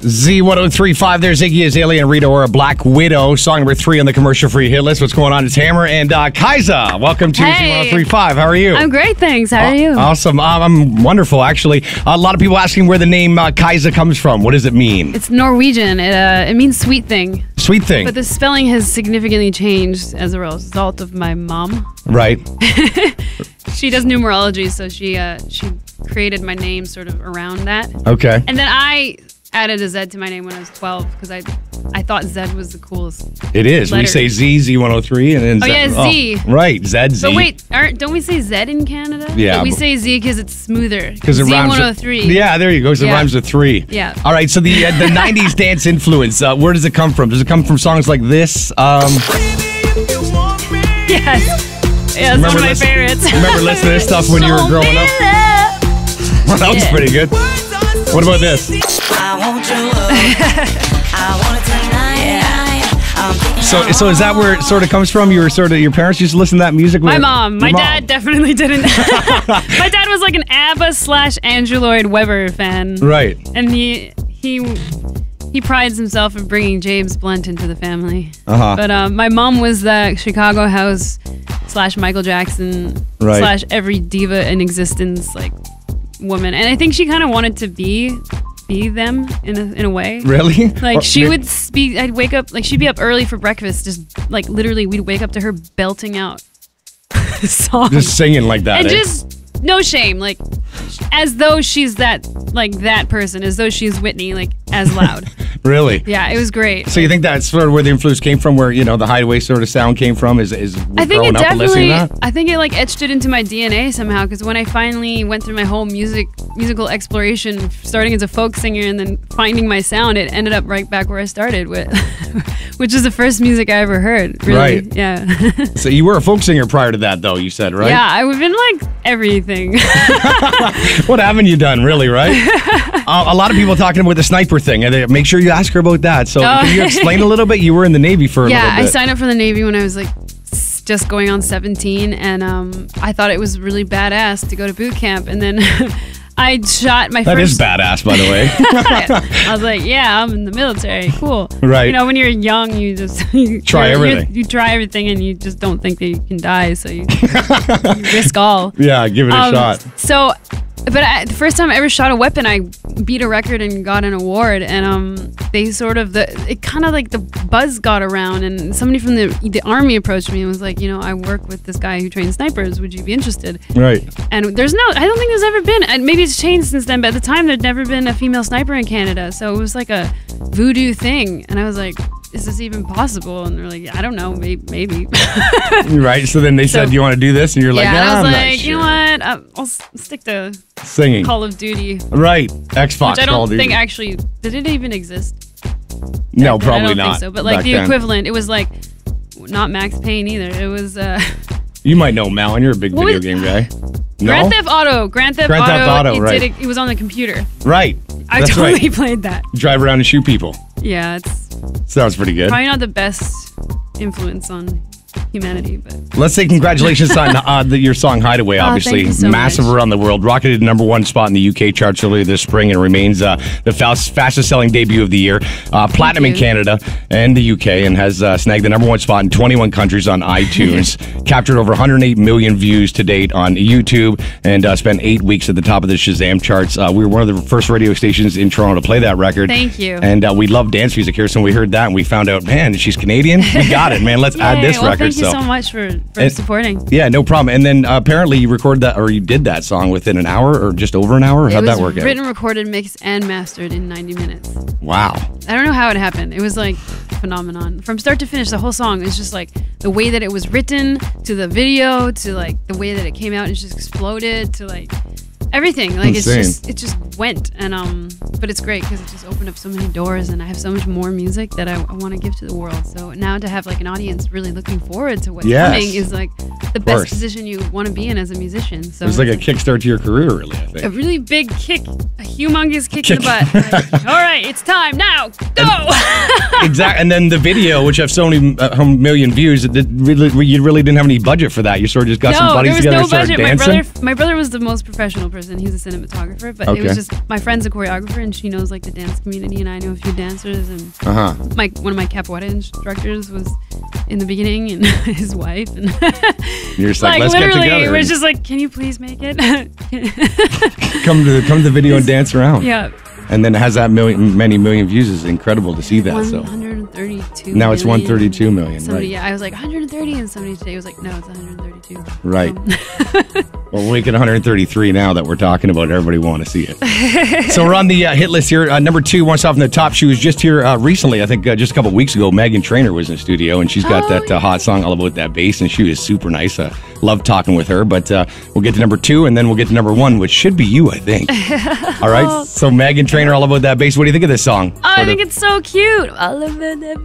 Z103.5, there's Iggy Azalea and Rita Ora, Black Widow, song number 3 on the commercial-free hit list. What's going on? It's HammeR and Kaisa. Welcome to Z103.5. How are you? I'm great, thanks. How are you? Awesome. I'm wonderful, actually. A lot of people asking where the name Kaisa comes from. What does it mean? It's Norwegian. It means sweet thing. Sweet thing. But the spelling has significantly changed as a result of my mom. Right. She does numerology, so she created my name sort of around that. Okay. And then I added a Z to my name when I was 12 because I thought Z was the coolest. It is. letter. We say Z, Z103, and then Z. Oh, yeah, Z. Right, Z, Z. But wait, don't we say Z in Canada? Yeah. But we say Z because it's smoother. Because it rhymes Z103. Yeah, there you go. Because it rhymes with 3. Yeah. All right, so the 90s dance influence, where does it come from? Does it come from songs like this? Yes. Yeah, it's one of my favorites. Remember listening to this stuff when you were growing up? Well, that was pretty good. What about this? So is that where it sort of comes from? You were your parents used to listen to that music? My mom. My dad definitely didn't. My dad was like an ABBA/Andrew Lloyd Webber fan. Right. And he prides himself in bringing James Blunt into the family. Uh-huh. But my mom was the Chicago House / Michael Jackson / every diva in existence like woman. And I think she kind of wanted to be them in a way. Really? Like I'd wake up, like she'd be up early for breakfast, just like literally we'd wake up to her belting out songs. Just singing like that. And just no shame, like as though she's that person, as though she's Whitney, like as loud. Really? Yeah, it was great. So you think that's sort of where the influence came from, where the Hideaway sort of sound came from? Is I think growing it up and listening to that? I think it like etched it into my DNA somehow. Because when I finally went through my whole musical exploration, starting as a folk singer and then finding my sound, it ended up right back where I started with, which is the first music I ever heard. Really. Right. Yeah. So you were a folk singer prior to that, though. You said, right? Yeah, I've been like everything. What haven't you done, really? Right? A lot of people talking about the sniper thing, and make sure you ask her about that. So can you explain a little bit? You were in the Navy for a little bit. Yeah, I signed up for the Navy when I was like just going on 17, and I thought it was really badass to go to boot camp, and then I shot my first... That is badass, by the way. I was like, yeah, I'm in the military. Cool. Right. When you're young, you just... try everything. You try everything, and you just don't think that you can die, so you risk all. Yeah, give it a shot. So... But the first time I ever shot a weapon, I beat a record and got an award. And they sort of it kind of like the buzz got around, and somebody from the Army approached me and was like, I work with this guy who trains snipers. Would you be interested? Right. And I don't think there's ever been, and maybe it's changed since then, but at the time there'd never been a female sniper in Canada, so it was like a voodoo thing. And I was like, is this even possible? And they're like, I don't know, maybe. Right. So then they said, you want to do this? And you're like, yeah, I'm I was not like, sure. you know what? I'll stick to singing. Call of Duty. Right. Xbox. Which I Call of don't Duty. think actually, did it even exist? No, probably I don't not. think so. But like the equivalent, it was like not Max Payne either. It was. You might know, Malin. You're a big video game guy. No? Grand Theft Auto. Grand Theft Auto. Right. It was on the computer. Right. I totally played that. Drive around and shoot people. Yeah, it's sounds pretty good. Probably not the best influence on humanity, but let's say congratulations on your song Hideaway, obviously. Thank you so massive much. around the world. Rocketed #1 spot in the UK charts earlier this spring and remains the fastest selling debut of the year. Platinum in Canada and the UK, and has snagged the #1 spot in 21 countries on iTunes. Captured over 108 million views to date on YouTube, and spent 8 weeks at the top of the Shazam charts. We were one of the first radio stations in Toronto to play that record. Thank you. And we love dance music here, so when we heard that and we found out, man, she's Canadian, we got it, man. Let's add this record. Thank you so much for supporting. Yeah, no problem. And then apparently you recorded that, or you did that song within an hour, or just over an hour? How'd that work out? It was written, recorded, mixed, and mastered in 90 minutes. Wow. I don't know how it happened. It was like a phenomenon. From start to finish, the whole song is just like the way that it was written, to the video, to like the way that it came out and just exploded, to like everything. Like it just went. And but it's great because it just opened up so many doors, and I have so much more music that I want to give to the world. So now to have like an audience really looking forward to what's coming is like the best position you want to be in as a musician. So it was like a kickstart to your career, really, I think. A really big kick, a humongous kick in the butt. Like, all right, it's time now, go! Exactly, and then the video, which have so many million views, you really didn't have any budget for that. You sort of just got some buddies together and started dancing. My brother was the most professional person. He's a cinematographer, but it was just my friend's a choreographer, and she knows like the dance community, and I know a few dancers, and one of my capoeira instructors was in the beginning, and his wife, and you're just like, let's get together. It was just like, can you please make it? come to the video and dance around. Yeah. And then it has that many million views. It's incredible to see that. 132 now it's 132 million. Somebody, right. Yeah, I was like 130, and somebody today was like, no, it's 132. Right. Well, we'll make it 133 now that we're talking about it. Everybody want to see it. So we're on the hit list here. Number 2, once off in the top. She was just here recently, I think just a couple weeks ago. Megan Trainor was in the studio, and she's got that hot song all about that bass, and she was super nice. Love talking with her, but we'll get to number 2, and then we'll get to number 1, which should be you, I think. All right, so Megan Trainor, all about that bass. What do you think of this song? Oh, I think it's so cute. All about that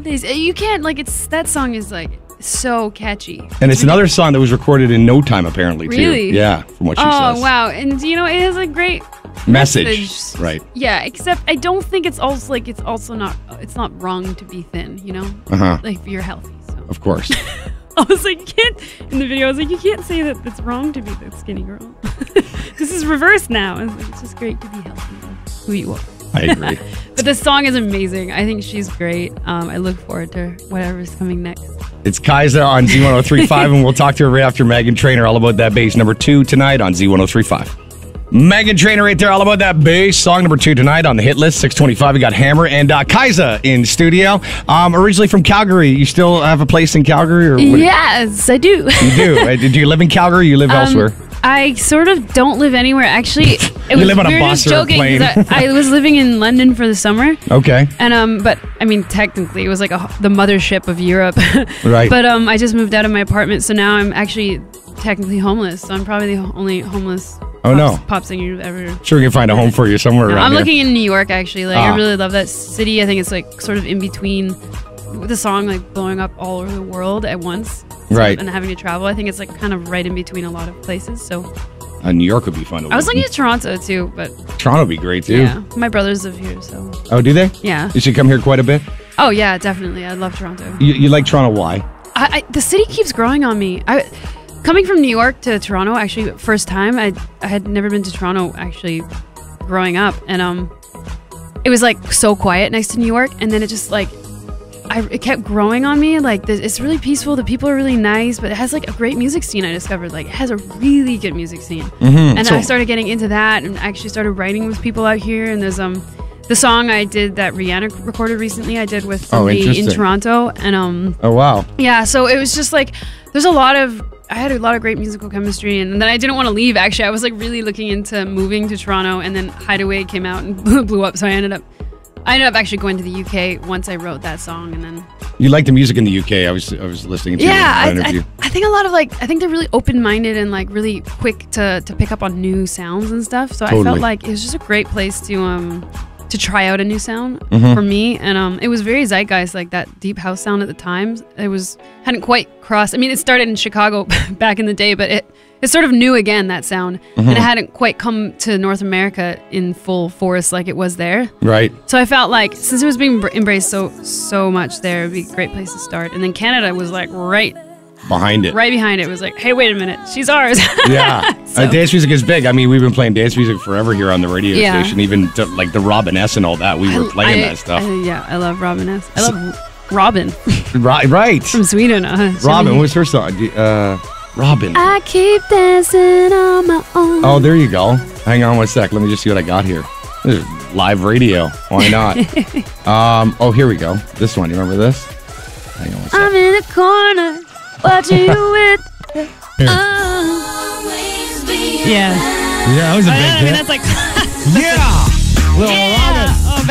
bass, You can't, that song is like so catchy. And it's another song that was recorded in no time, apparently, too. Really? Yeah, from what she says. Oh, wow. And, it has a great message. Right. Yeah, except I don't think it's not wrong to be thin, Like, if you're healthy. So. Of course. I was like, in the video, I was like, you can't say that it's wrong to be that skinny girl. This is reversed now. I was like, it's just great to be healthy, who you are. I agree. But the song is amazing. I think she's great. I look forward to whatever's coming next. It's Kaisa on Z103.5, and we'll talk to her right after Megan Trainor, all about that bass. Number 2 tonight on Z103.5. Megan Trainor right there, all about that bass. Song number 2 tonight on the hit list, 625. We got HammeR and Kaisa in studio. Originally from Calgary. You still have a place in Calgary? Or yes, I do. You do? Do you live in Calgary or you live elsewhere? I sort of don't live anywhere. Actually, you live on a bus or a plane. I was living in London for the summer. Okay. And but I mean, technically, it was like the mothership of Europe. Right. But I just moved out of my apartment, so now I'm actually technically homeless. So I'm probably the only homeless pop singer you've ever. Sure, we can find a home for you somewhere around I'm here. looking in New York, actually. Like, I really love that city. I think it's like sort of in between the song like blowing up all over the world at once. Right. And having to travel. I think it's like kind of right in between a lot of places. So New York would be fun to live. I was looking at Toronto too, but Toronto would be great too. Yeah. My brothers live here, so. Oh, do they? Yeah. You should come here quite a bit? Oh yeah, definitely. I love Toronto. You like Toronto, why? The city keeps growing on me. Coming from New York to Toronto, actually, first time, I had never been to Toronto, actually, growing up. And it was, like, so quiet next to New York. And then it just, like, it kept growing on me. Like, it's really peaceful. The people are really nice. But it has, like, a great music scene, I discovered. Like, it has a really good music scene. Mm-hmm. And I started getting into that and actually started writing with people out here. And there's the song I did that Rihanna recorded recently, I did with somebody in Toronto. And oh, wow. Yeah, so it was just, like, I had a lot of great musical chemistry, and then I didn't want to leave, actually. I was like really looking into moving to Toronto, and then Hideaway came out and blew up, so I ended up actually going to the UK once I wrote that song, and then... You like the music in the UK, I was listening to your interview. I think a lot of I think they're really open-minded and like really quick to pick up on new sounds and stuff, so totally. I felt like it was just a great place to try out a new sound for me, and it was very zeitgeist, like that deep house sound at the time. It hadn't quite crossed. I mean, it started in Chicago back in the day, but it's sort of new again, that sound, and it hadn't quite come to North America in full force like it was there. Right. So I felt like since it was being embraced so much there, it'd be a great place to start. And then Canada was like right behind it. Right behind it. It was like, hey, wait a minute, she's ours. Yeah. Dance music is big. I mean, we've been playing dance music forever here on the radio station, even like the Robin S and all that. We were playing that stuff. I love Robin S. I love Robin. Right. From Sweden. Robin, what's her song? Robin. I keep dancing on my own. Oh, there you go. Hang on one sec. Let me just see what I got here. This is live radio. Why not? Oh, here we go. This one. You remember this? Hang on one sec. I'm in the corner. Watching you with Yeah, that was a big hit. I mean, that's like Little Robin. Oh,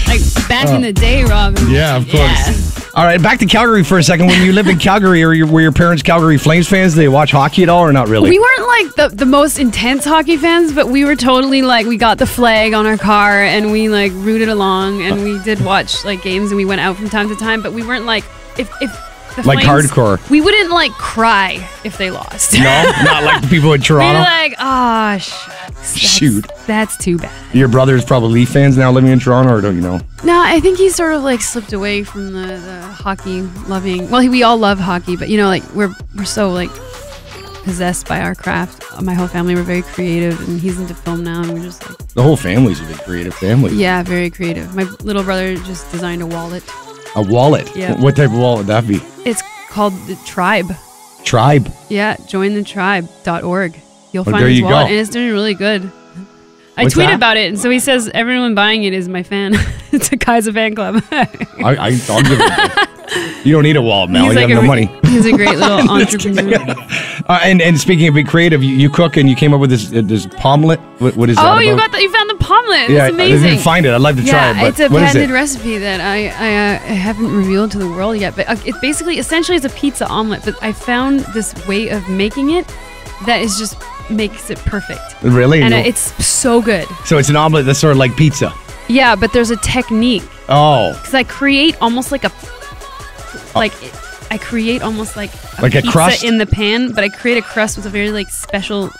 like back in the day, Robin. Yeah, of course. Yeah. All right, back to Calgary for a second. When you lived in Calgary, were your parents Calgary Flames fans? Did they watch hockey at all, or not really? We weren't like the most intense hockey fans, but we were totally like, we got the flag on our car and we like rooted along, and we did watch like games and we went out from time to time, but we weren't like, if Like Flames, hardcore. We wouldn't like cry if they lost. No, not like the people in We'd Toronto. be like, oh, shucks. Shoot. That's too bad. Your brother's probably Leaf fans now living in Toronto, or don't you know? No, I think he sort of like slipped away from the hockey loving. Well, we all love hockey, but you know, like we're so like possessed by our craft. My whole family, we're very creative, and he's into film now, and we're just like... The whole family's a big creative family. Yeah, very creative. My little brother just designed a wallet. A wallet? Yeah. What type of wallet would that be? It's called the Tribe. Tribe? Yeah, jointhetribe.org. You'll Well, find there his you wallet, go. and it's doing really good. I What's tweet that? about it, and so he says everyone buying it is my fan. It's a Kaisa fan club. I'll give it. You don't need a wallet, Mel. You have no money. He's a great little entrepreneur. And speaking of being creative, you cook and you came up with this pomet. What is that Oh, about? you found the pomelet. Yeah, It's amazing. I didn't find it. I'd like to try it. But it's a what is patented it? recipe that I haven't revealed to the world yet. But it's basically, essentially, it's a pizza omelet. But I found this way of making it that is just makes it perfect. Really? And it's so good. So it's an omelet that's sort of like pizza. Yeah, but there's a technique. Oh. Because I create almost like I create almost like Like a pizza crust? in the pan, but I create a crust with a very like special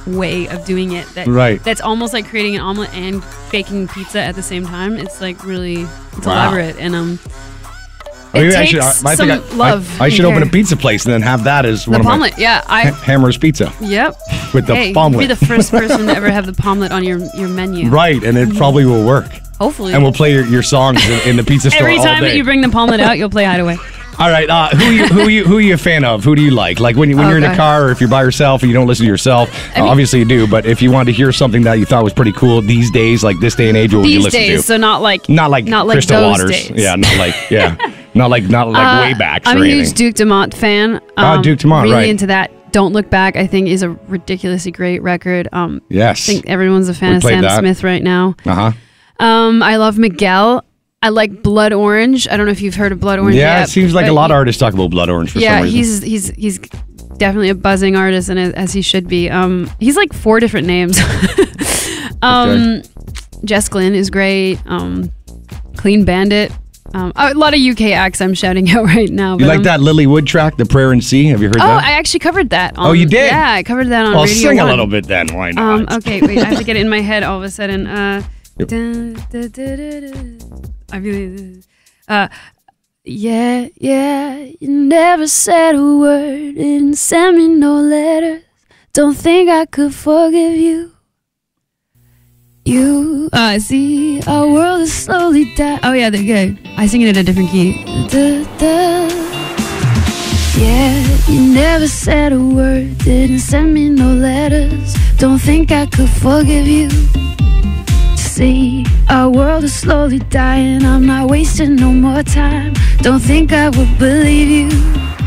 way of doing it. Right. That's almost like creating an omelet and baking pizza at the same time. It's like really Wow. elaborate, and Maybe it I takes should, I some think love. I should and open a care. pizza place and then have that as The one of my pomelet, yeah. HammeR's Pizza. Yep. With the hey, pomelet. You'd be the first person to ever have the pomelet on your menu. Right, and it probably will work. Hopefully. And we'll play your songs in the pizza store Every all time day. that you bring the pomelet out, you'll play Hideaway. All right, who are you a fan of? Who do you like? Like when you're in a Okay. car, or if you're by yourself and you don't listen to yourself. Obviously you do, but if you wanted to hear something that you thought was pretty cool these days, like this day and age, what would you These listen days, to? so not like Crystal those Waters. days. Yeah, not like way back. I'm or a anything. huge Duke Dumont fan. Duke Dumont, really right. into that. Don't Look Back, I think, is a ridiculously great record. Yes. I think everyone's a fan We of played Sam that. Smith right now. Uh-huh. I love Miguel. I like Blood Orange. I don't know if you've heard of Blood Orange Yeah, yet, it seems like a but lot of artists talk about Blood Orange for some reason. he's definitely a buzzing artist, and as he should be. He's like 4 different names. Okay. Jess Glynn is great. Clean Bandit. A lot of UK acts I'm shouting out right now. You but, like that Lily Wood track, The Prayer and Sea? Have you heard Oh, that? I actually covered that. Oh, you did? Yeah, I covered that on Well, Radio sing a 1. little bit then. Why not? Okay, wait. I have to get it in my head all of a sudden. I really. Yeah, you never said a word, didn't send me no letters. Don't think I could forgive you. I see our world is slowly dying. Oh yeah, they're good. I sing it in a different key. Yeah, you never said a word, didn't send me no letters. Don't think I could forgive you. See, our world is slowly dying. I'm not wasting no more time. Don't think I would believe you.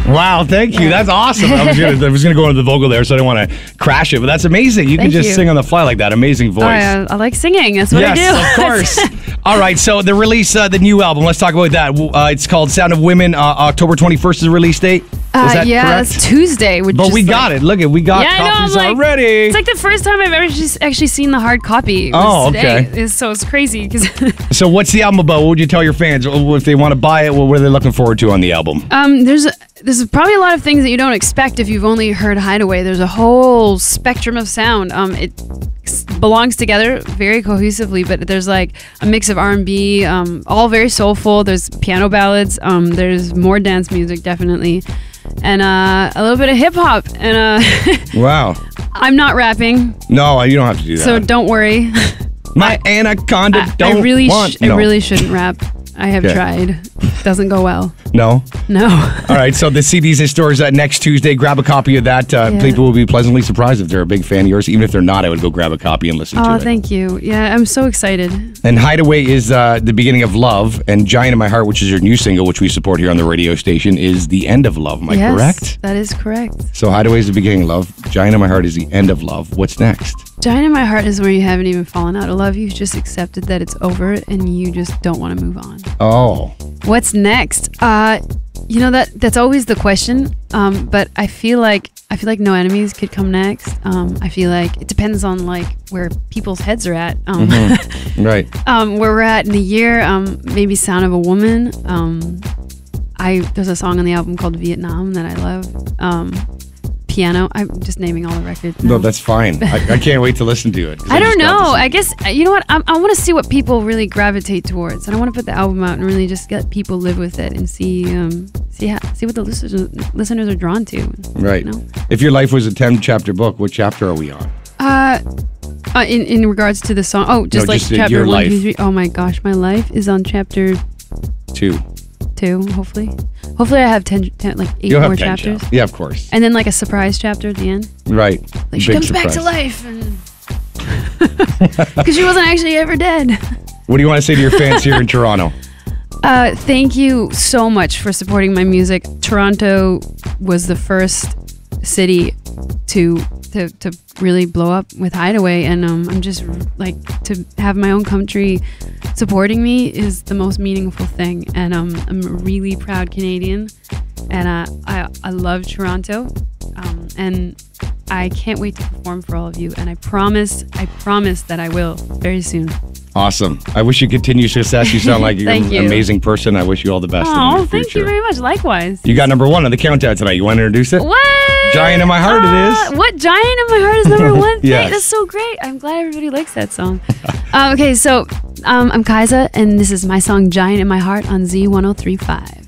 Wow, thank you. That's awesome. I was gonna go into the vocal there, so I didn't want to crash it, but that's amazing. You can Thank just you. sing on the fly like that. Amazing voice. I like singing. That's what I do. Yes, of course. All right, so the release, the new album. Let's talk about that. It's called Sound of Women. October 21st is the release date. Is that yeah, correct? that's Tuesday. But we got it. Look, we got copies already. It's like the first time I've ever actually seen the hard copy. Oh, today. okay. So it's crazy. So what's the album about? What would you tell your fans if they want to buy it? What are they looking forward to on the album? There's probably a lot of things that you don't expect if you've only heard Hideaway. There's a whole spectrum of sound. It belongs together very cohesively, but there's like a mix of R&B, all very soulful. There's piano ballads. There's more dance music, definitely. And a little bit of hip hop. And Wow. I'm not rapping. No, you don't have to do that. So don't worry. My anaconda I really shouldn't rap. I have tried. Doesn't go well. No? No. All right, so the CDs in stores next Tuesday. Grab a copy of that. People will be pleasantly surprised if they're a big fan of yours. Even if they're not, I would go grab a copy and listen to it. Oh, thank you. Yeah, I'm so excited. And Hideaway is the beginning of love, and Giant in My Heart, which is your new single, which we support here on the radio station, is the end of love. Am I correct? That is correct. So Hideaway is the beginning of love. Giant in My Heart is the end of love. What's next? Giant in My Heart is where you haven't even fallen out of love. You've just accepted that it's over and you just don't want to move on. Oh. What's next? That's always the question. But I feel like No Enemies could come next. I feel like it depends on like where people's heads are at. Right. Where we're at in the year, maybe Sound of a Woman. there's a song on the album called Vietnam that I love. Piano. I'm just naming all the records now. No, that's fine. I can't wait to listen to it. I don't know. I guess, you know what? I want to see what people really gravitate towards. I don't want to put the album out and really just get people live with it and see what the listeners are drawn to. Right. You know? If your life was a 10-chapter book, what chapter are we on? In regards to the song, just chapter your 1, life. 2, 3. Oh my gosh, my life is on chapter 2. Hopefully I have 10 like 8 You'll more have 10 chapters. Yeah, of course. And then like a surprise chapter at the end. Right. Like she comes back to life, and because she wasn't actually ever dead. What do you want to say to your fans here in Toronto? Thank you so much for supporting my music. Toronto was the first city to really blow up with Hideaway, and I'm just like, to have my own country supporting me is the most meaningful thing, and I'm a really proud Canadian, and I love Toronto, and I can't wait to perform for all of you, and I promise that I will very soon. Awesome. I wish you continued success. You sound like you're an amazing person. I wish you all the best in your future. Thank you very much. Likewise. You got number 1 on the countdown tonight. You want to introduce it? What? Giant in My Heart it is. What? Giant in My Heart is number 1? Yes. That's so great. I'm glad everybody likes that song. Okay, so I'm Kaisa, and this is my song Giant in My Heart on Z103.5.